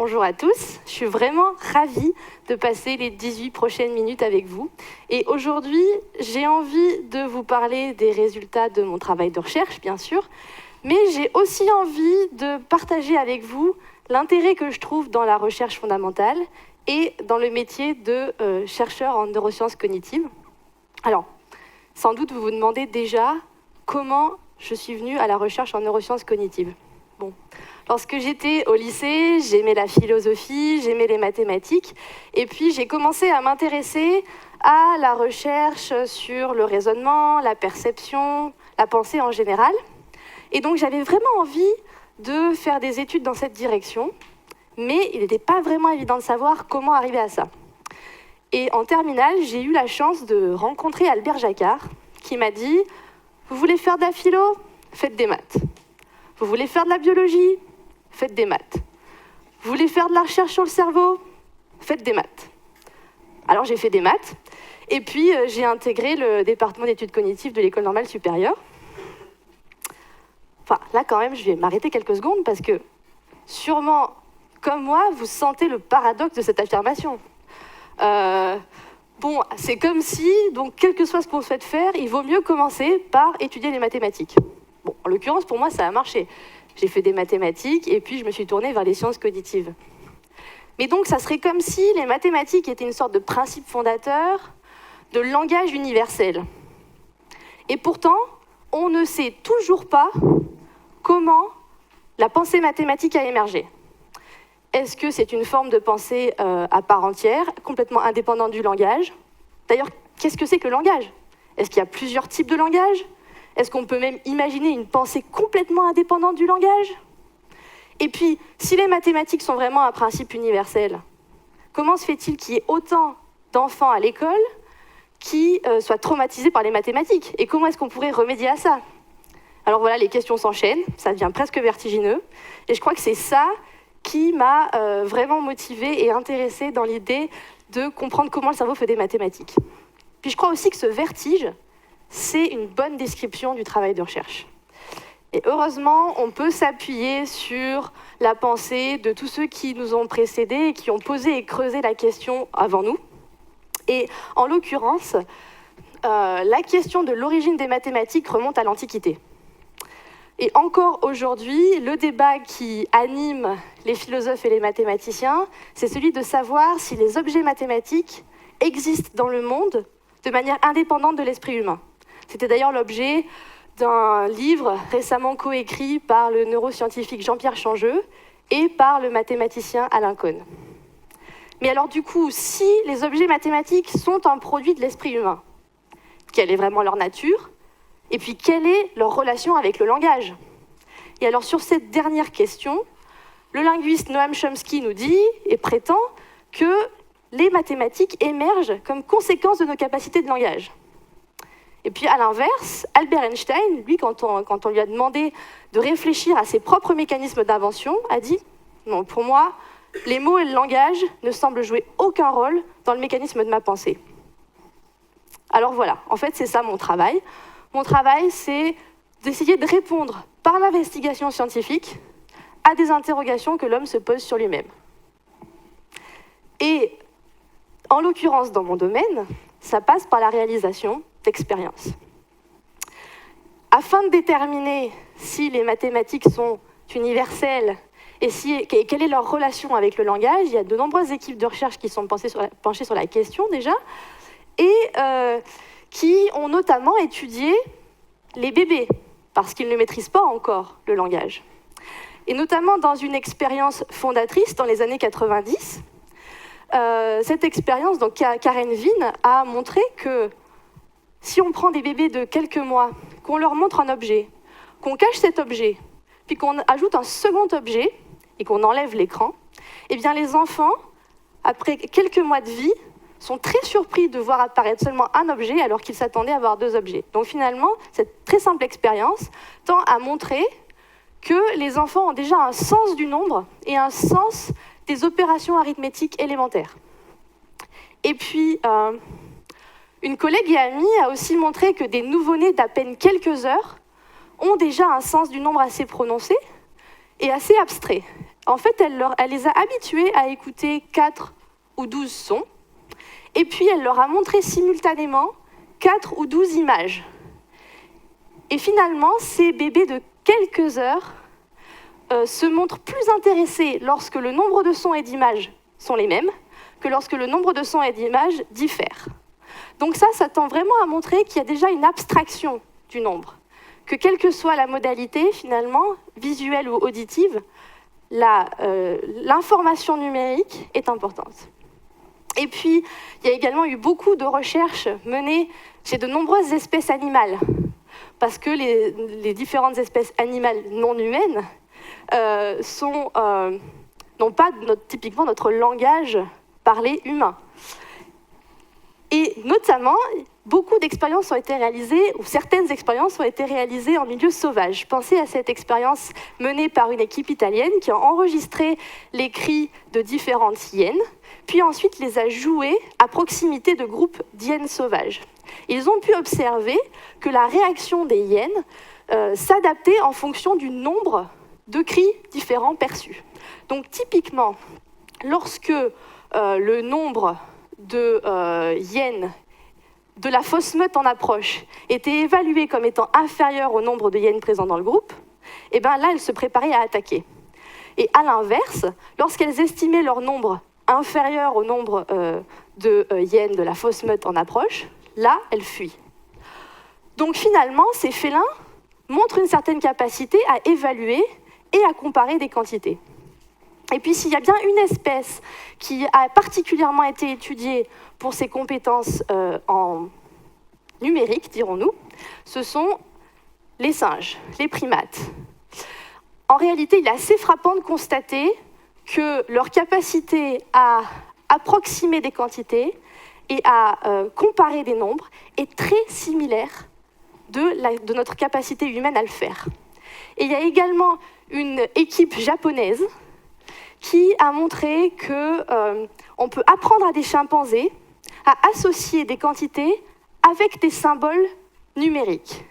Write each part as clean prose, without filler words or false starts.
bonjour à tous. Je suis vraiment ravie de passer les 18 prochaines minutes avec vous. Et aujourd'hui, j'ai envie de vous parler des résultats de mon travail de recherche, bien sûr, mais j'ai aussi envie de partager avec vous l'intérêt que je trouve dans la recherche fondamentale et dans le métier de chercheur en neurosciences cognitives. Alors, sans doute vous vous demandez déjà comment je suis venue à la recherche en neurosciences cognitives. Bon. Lorsque j'étais au lycée, j'aimais la philosophie, j'aimais les mathématiques, et puis j'ai commencé à m'intéresser à la recherche sur le raisonnement, la perception, la pensée en général. Et donc j'avais vraiment envie de faire des études dans cette direction, mais il n'était pas vraiment évident de savoir comment arriver à ça. Et en terminale, j'ai eu la chance de rencontrer Albert Jacquard, qui m'a dit « Vous voulez faire de la philo ? Faites des maths. Vous voulez faire de la biologie ? Faites des maths. Vous voulez faire de la recherche sur le cerveau ? Faites des maths. » Alors j'ai fait des maths, et puis j'ai intégré le département d'études cognitives de l'École normale supérieure. Enfin, là quand même, je vais m'arrêter quelques secondes, parce que sûrement, comme moi, vous sentez le paradoxe de cette affirmation. Bon, c'est comme si, donc, quel que soit ce qu'on souhaite faire, il vaut mieux commencer par étudier les mathématiques. Bon, en l'occurrence, pour moi, ça a marché. J'ai fait des mathématiques et puis je me suis tournée vers les sciences cognitives. Mais donc, ça serait comme si les mathématiques étaient une sorte de principe fondateur de langage universel. Et pourtant, on ne sait toujours pas comment la pensée mathématique a émergé. Est-ce que c'est une forme de pensée à part entière, complètement indépendante du langage ? D'ailleurs, qu'est-ce que c'est que le langage ? Est-ce qu'il y a plusieurs types de langage ? Est-ce qu'on peut même imaginer une pensée complètement indépendante du langage ? Et puis, si les mathématiques sont vraiment un principe universel, comment se fait-il qu'il y ait autant d'enfants à l'école qui soient traumatisés par les mathématiques ? Et comment est-ce qu'on pourrait remédier à ça ? Alors voilà, les questions s'enchaînent, ça devient presque vertigineux. Et je crois que c'est ça qui m'a vraiment motivée et intéressée dans l'idée de comprendre comment le cerveau fait des mathématiques. Puis je crois aussi que ce vertige, c'est une bonne description du travail de recherche. Et heureusement, on peut s'appuyer sur la pensée de tous ceux qui nous ont précédés et qui ont posé et creusé la question avant nous. Et en l'occurrence, la question de l'origine des mathématiques remonte à l'Antiquité. Et encore aujourd'hui, le débat qui anime les philosophes et les mathématiciens, c'est celui de savoir si les objets mathématiques existent dans le monde de manière indépendante de l'esprit humain. C'était d'ailleurs l'objet d'un livre récemment coécrit par le neuroscientifique Jean-Pierre Changeux et par le mathématicien Alain Cohn. Mais alors du coup, si les objets mathématiques sont un produit de l'esprit humain, quelle est vraiment leur nature ? Et puis, quelle est leur relation avec le langage ? Et alors, sur cette dernière question, le linguiste Noam Chomsky nous dit et prétend que les mathématiques émergent comme conséquence de nos capacités de langage. Et puis, à l'inverse, Albert Einstein, lui, quand on lui a demandé de réfléchir à ses propres mécanismes d'invention, a dit « Non, pour moi, les mots et le langage ne semblent jouer aucun rôle dans le mécanisme de ma pensée. » Alors voilà, en fait, c'est ça mon travail. Mon travail, c'est d'essayer de répondre par l'investigation scientifique à des interrogations que l'homme se pose sur lui-même. Et en l'occurrence, dans mon domaine, ça passe par la réalisation d'expériences. Afin de déterminer si les mathématiques sont universelles et quelle est leur relation avec le langage, il y a de nombreuses équipes de recherche qui sont penchées sur la question déjà, et qui ont notamment étudié les bébés, parce qu'ils ne maîtrisent pas encore le langage. Et notamment dans une expérience fondatrice dans les années 90, cette expérience, donc Karen Vin, a montré que si on prend des bébés de quelques mois, qu'on leur montre un objet, qu'on cache cet objet, puis qu'on ajoute un second objet, et qu'on enlève l'écran, eh bien les enfants, après quelques mois de vie, sont très surpris de voir apparaître seulement un objet alors qu'ils s'attendaient à voir deux objets. Donc finalement, cette très simple expérience tend à montrer que les enfants ont déjà un sens du nombre et un sens des opérations arithmétiques élémentaires. Et puis, une collègue et amie a aussi montré que des nouveau-nés d'à peine quelques heures ont déjà un sens du nombre assez prononcé et assez abstrait. En fait, elle les a habitués à écouter 4 ou 12 sons, et puis elle leur a montré simultanément 4 ou 12 images. Et finalement, ces bébés de quelques heures se montrent plus intéressés lorsque le nombre de sons et d'images sont les mêmes que lorsque le nombre de sons et d'images diffère. Donc ça tend vraiment à montrer qu'il y a déjà une abstraction du nombre, que quelle que soit la modalité, finalement, visuelle ou auditive, l'information numérique est importante. Et puis, il y a également eu beaucoup de recherches menées chez de nombreuses espèces animales, parce que les différentes espèces animales non humaines n'ont pas typiquement notre langage parlé humain. Et notamment, beaucoup d'expériences ont été réalisées, ou certaines expériences ont été réalisées en milieu sauvage. Pensez à cette expérience menée par une équipe italienne qui a enregistré les cris de différentes hyènes, puis ensuite les a joués à proximité de groupes d'hyènes sauvages. Ils ont pu observer que la réaction des hyènes s'adaptait en fonction du nombre de cris différents perçus. Donc typiquement, lorsque le nombre de hyènes de la fausse meute en approche était évalué comme étant inférieur au nombre de hyènes présents dans le groupe, et bien là, elles se préparaient à attaquer. Et à l'inverse, lorsqu'elles estimaient leur nombre inférieur au nombre de hyènes de la fausse meute en approche, là, elles fuient. Donc finalement, ces félins montrent une certaine capacité à évaluer et à comparer des quantités. Et puis s'il y a bien une espèce qui a particulièrement été étudiée pour ses compétences en numérique, dirons-nous, ce sont les singes, les primates. En réalité, il est assez frappant de constater que leur capacité à approximer des quantités et à comparer des nombres est très similaire de notre capacité humaine à le faire. Et il y a également une équipe japonaise qui a montré qu'on peut apprendre à des chimpanzés à associer des quantités avec des symboles numériques.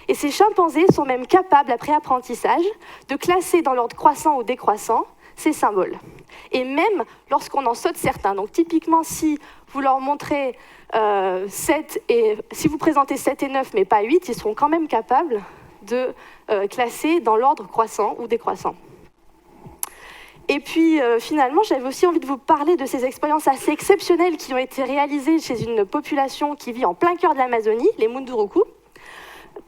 Et ces chimpanzés sont même capables, après apprentissage, de classer dans l'ordre croissant ou décroissant ces symboles. Et même lorsqu'on en saute certains. Donc typiquement, si vous leur montrez 7 et si vous présentez 7 et 9 mais pas 8, ils seront quand même capables de classer dans l'ordre croissant ou décroissant. Et puis finalement, j'avais aussi envie de vous parler de ces expériences assez exceptionnelles qui ont été réalisées chez une population qui vit en plein cœur de l'Amazonie, les Munduruku,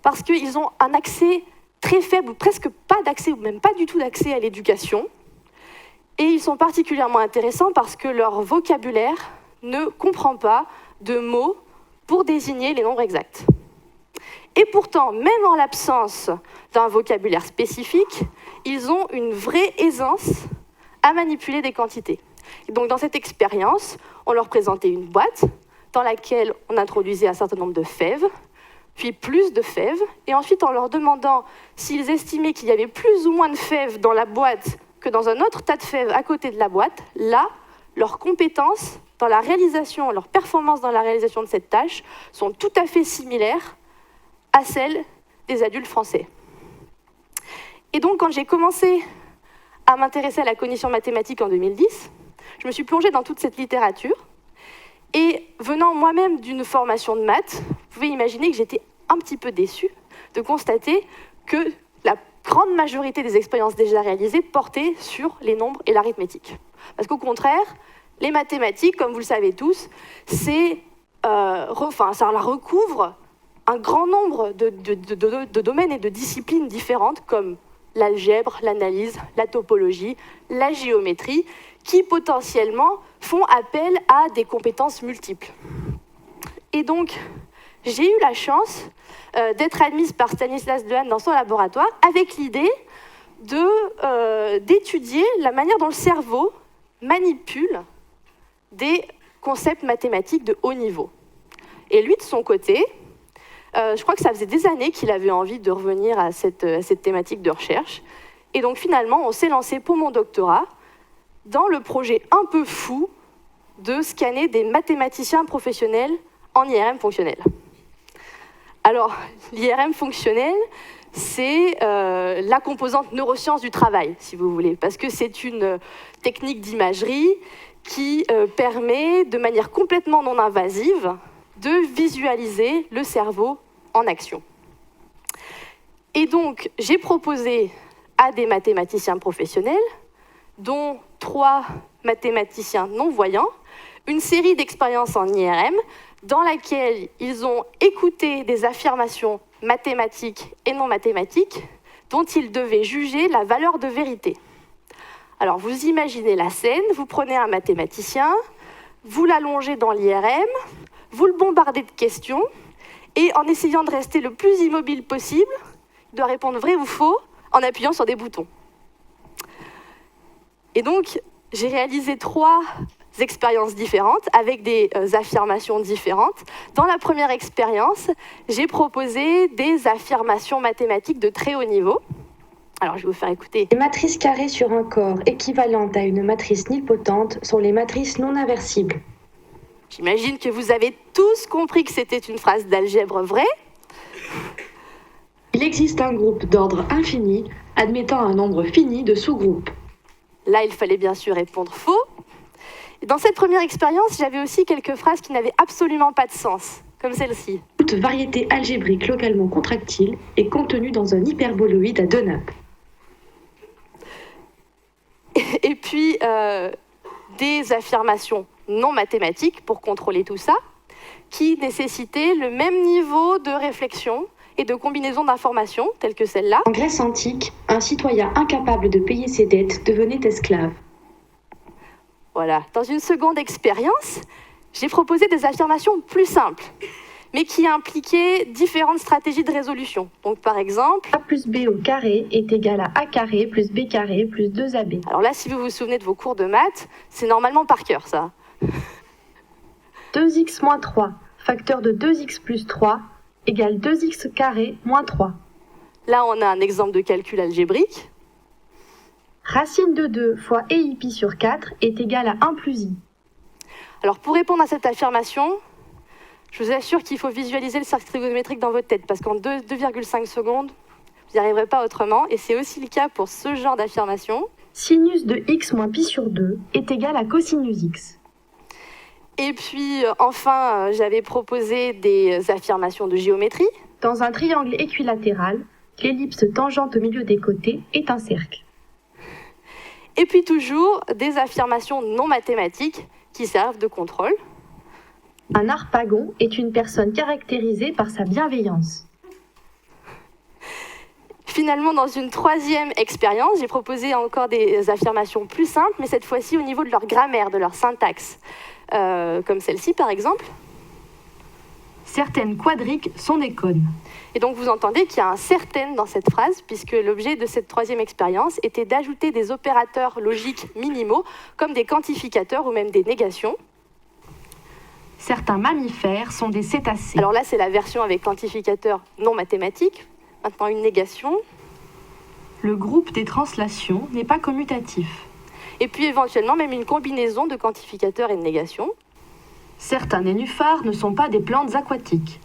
parce qu'ils ont un accès très faible, ou presque pas d'accès, ou même pas du tout d'accès à l'éducation. Et ils sont particulièrement intéressants parce que leur vocabulaire ne comprend pas de mots pour désigner les nombres exacts. Et pourtant, même en l'absence d'un vocabulaire spécifique, ils ont une vraie aisance à manipuler des quantités. Et donc dans cette expérience, on leur présentait une boîte dans laquelle on introduisait un certain nombre de fèves, puis plus de fèves, et ensuite en leur demandant s'ils estimaient qu'il y avait plus ou moins de fèves dans la boîte que dans un autre tas de fèves à côté de la boîte, là, leurs compétences dans la réalisation, leurs performances dans la réalisation de cette tâche sont tout à fait similaires à celles des adultes français. Et donc, quand j'ai commencé à m'intéresser à la cognition mathématique en 2010, je me suis plongée dans toute cette littérature, et venant moi-même d'une formation de maths, vous pouvez imaginer que j'étais un petit peu déçue de constater que la grande majorité des expériences déjà réalisées portaient sur les nombres et l'arithmétique. Parce qu'au contraire, les mathématiques, comme vous le savez tous, ça recouvre un grand nombre de domaines et de disciplines différentes, comme l'algèbre, l'analyse, la topologie, la géométrie, qui potentiellement font appel à des compétences multiples. Et donc, j'ai eu la chance d'être admise par Stanislas Dehaene dans son laboratoire avec l'idée d'étudier la manière dont le cerveau manipule des concepts mathématiques de haut niveau. Et lui, de son côté, je crois que ça faisait des années qu'il avait envie de revenir à cette thématique de recherche. Et donc finalement, on s'est lancé pour mon doctorat dans le projet un peu fou de scanner des mathématiciens professionnels en IRM fonctionnel. Alors, l'IRM fonctionnel, c'est la composante neurosciences du travail, si vous voulez, parce que c'est une technique d'imagerie qui permet, de manière complètement non invasive, de visualiser le cerveau en action. Et donc, j'ai proposé à des mathématiciens professionnels, dont 3 mathématiciens non-voyants, une série d'expériences en IRM dans laquelle ils ont écouté des affirmations mathématiques et non mathématiques dont ils devaient juger la valeur de vérité. Alors, vous imaginez la scène, vous prenez un mathématicien, vous l'allongez dans l'IRM, vous le bombardez de questions, et en essayant de rester le plus immobile possible, il doit répondre vrai ou faux en appuyant sur des boutons. Et donc, j'ai réalisé 3 expériences différentes avec des affirmations différentes. Dans la première expérience, j'ai proposé des affirmations mathématiques de très haut niveau. Alors, je vais vous faire écouter. Les matrices carrées sur un corps équivalentes à une matrice nilpotente sont les matrices non inversibles. J'imagine que vous avez tous compris que c'était une phrase d'algèbre vraie. Il existe un groupe d'ordre infini admettant un nombre fini de sous-groupes. Là, il fallait bien sûr répondre faux. Et dans cette première expérience, j'avais aussi quelques phrases qui n'avaient absolument pas de sens, comme celle-ci. Toute variété algébrique localement contractile est contenue dans un hyperboloïde à 2 nappes. Et puis, des affirmations non mathématiques pour contrôler tout ça, qui nécessitaient le même niveau de réflexion et de combinaison d'informations, telles que celle-là. En Grèce antique, un citoyen incapable de payer ses dettes devenait esclave. Voilà. Dans une seconde expérience, j'ai proposé des affirmations plus simples, mais qui impliquaient différentes stratégies de résolution. Donc, par exemple, A plus B au carré est égal à A carré plus B carré plus 2AB. Alors là, si vous vous souvenez de vos cours de maths, c'est normalement par cœur, ça. 2x moins 3, facteur de 2x plus 3, égale 2x carré moins 3. Là, on a un exemple de calcul algébrique. Racine de 2 fois EIpi sur 4 est égale à 1 plus I. Alors, pour répondre à cette affirmation, je vous assure qu'il faut visualiser le cercle trigonométrique dans votre tête, parce qu'en 2,5 secondes, vous n'y arriverez pas autrement, et c'est aussi le cas pour ce genre d'affirmation. Sinus de x moins pi sur 2 est égal à cosinus x. Et puis, enfin, j'avais proposé des affirmations de géométrie. Dans un triangle équilatéral, l'ellipse tangente au milieu des côtés est un cercle. Et puis toujours des affirmations non mathématiques qui servent de contrôle. Un harpagon est une personne caractérisée par sa bienveillance. Finalement, dans une troisième expérience, j'ai proposé encore des affirmations plus simples, mais cette fois-ci au niveau de leur grammaire, de leur syntaxe. Comme celle-ci, par exemple. Certaines quadriques sont des cônes. Et donc, vous entendez qu'il y a un certain dans cette phrase, puisque l'objet de cette troisième expérience était d'ajouter des opérateurs logiques minimaux, comme des quantificateurs ou même des négations. Certains mammifères sont des cétacés. Alors là, c'est la version avec quantificateur non mathématique. Maintenant, une négation. Le groupe des translations n'est pas commutatif. Et puis, éventuellement, même une combinaison de quantificateur et de négation. Certains nénuphars ne sont pas des plantes aquatiques.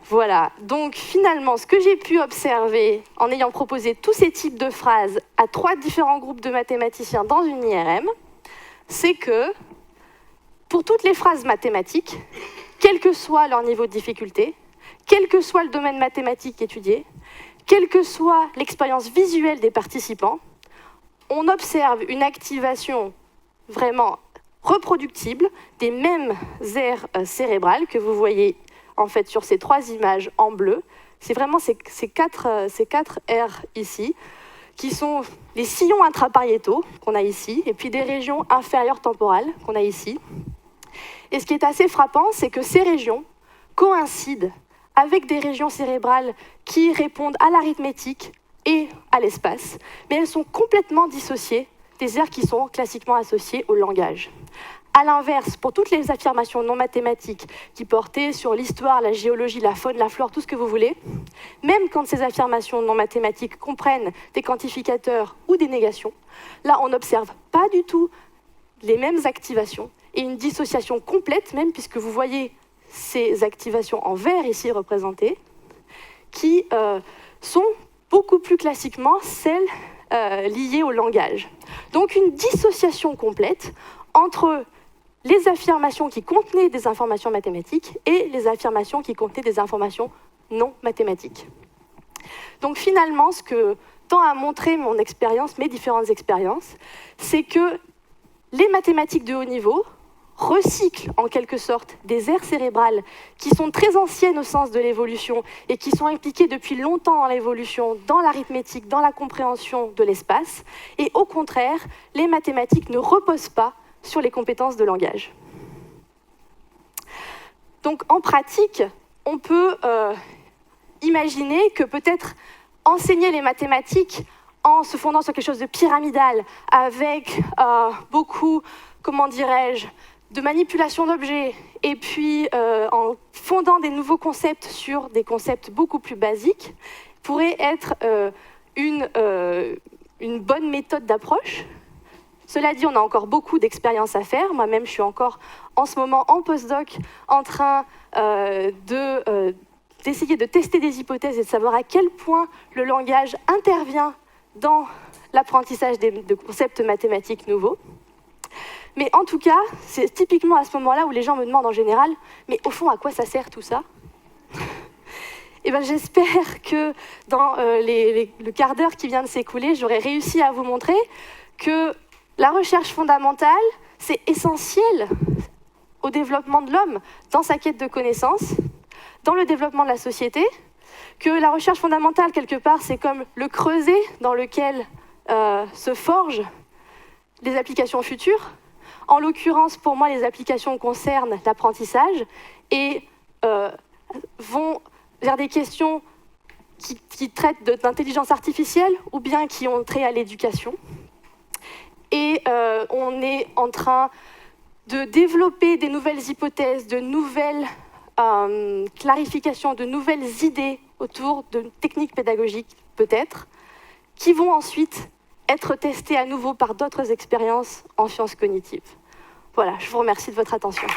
Voilà. Donc, finalement, ce que j'ai pu observer en ayant proposé tous ces types de phrases à 3 différents groupes de mathématiciens dans une IRM, c'est que pour toutes les phrases mathématiques, quel que soit leur niveau de difficulté, quel que soit le domaine mathématique étudié, quelle que soit l'expérience visuelle des participants, on observe une activation vraiment reproductible des mêmes aires cérébrales que vous voyez en fait sur ces 3 images en bleu. C'est vraiment ces quatre aires ici, qui sont les sillons intrapariétaux qu'on a ici, et puis des régions inférieures temporales qu'on a ici. Et ce qui est assez frappant, c'est que ces régions coïncident avec des régions cérébrales qui répondent à l'arithmétique et à l'espace, mais elles sont complètement dissociées des aires qui sont classiquement associées au langage. A l'inverse, pour toutes les affirmations non mathématiques qui portaient sur l'histoire, la géologie, la faune, la flore, tout ce que vous voulez, même quand ces affirmations non mathématiques comprennent des quantificateurs ou des négations, là on n'observe pas du tout les mêmes activations et une dissociation complète même, puisque vous voyez ces activations en vert ici représentées, qui sont beaucoup plus classiquement celles liées au langage. Donc une dissociation complète entre les affirmations qui contenaient des informations mathématiques et les affirmations qui contenaient des informations non mathématiques. Donc finalement, ce que tend à montrer mon expérience, mes différentes expériences, c'est que les mathématiques de haut niveau recyclent en quelque sorte des aires cérébrales qui sont très anciennes au sens de l'évolution et qui sont impliquées depuis longtemps dans l'évolution, dans l'arithmétique, dans la compréhension de l'espace. Et au contraire, les mathématiques ne reposent pas sur les compétences de langage. Donc en pratique, on peut imaginer que peut-être enseigner les mathématiques en se fondant sur quelque chose de pyramidal, avec beaucoup, comment dirais-je, de manipulation d'objets, et puis en fondant des nouveaux concepts sur des concepts beaucoup plus basiques, pourrait être une bonne méthode d'approche. Cela dit, on a encore beaucoup d'expériences à faire. Moi-même, je suis encore en ce moment en postdoc en train d'essayer de tester des hypothèses et de savoir à quel point le langage intervient dans l'apprentissage de concepts mathématiques nouveaux. Mais en tout cas, c'est typiquement à ce moment-là où les gens me demandent en général « Mais au fond, à quoi ça sert tout ça ?» Et ben, j'espère que dans le quart d'heure qui vient de s'écouler, j'aurai réussi à vous montrer que la recherche fondamentale, c'est essentiel au développement de l'homme, dans sa quête de connaissances, dans le développement de la société, que la recherche fondamentale, quelque part, c'est comme le creuset dans lequel se forgent les applications futures. En l'occurrence, pour moi, les applications concernent l'apprentissage et vont vers des questions qui traitent d'intelligence artificielle ou bien qui ont trait à l'éducation. Et on est en train de développer des nouvelles hypothèses, de nouvelles clarifications, de nouvelles idées autour de techniques pédagogiques, peut-être, qui vont ensuite être testées à nouveau par d'autres expériences en sciences cognitives. Voilà, je vous remercie de votre attention.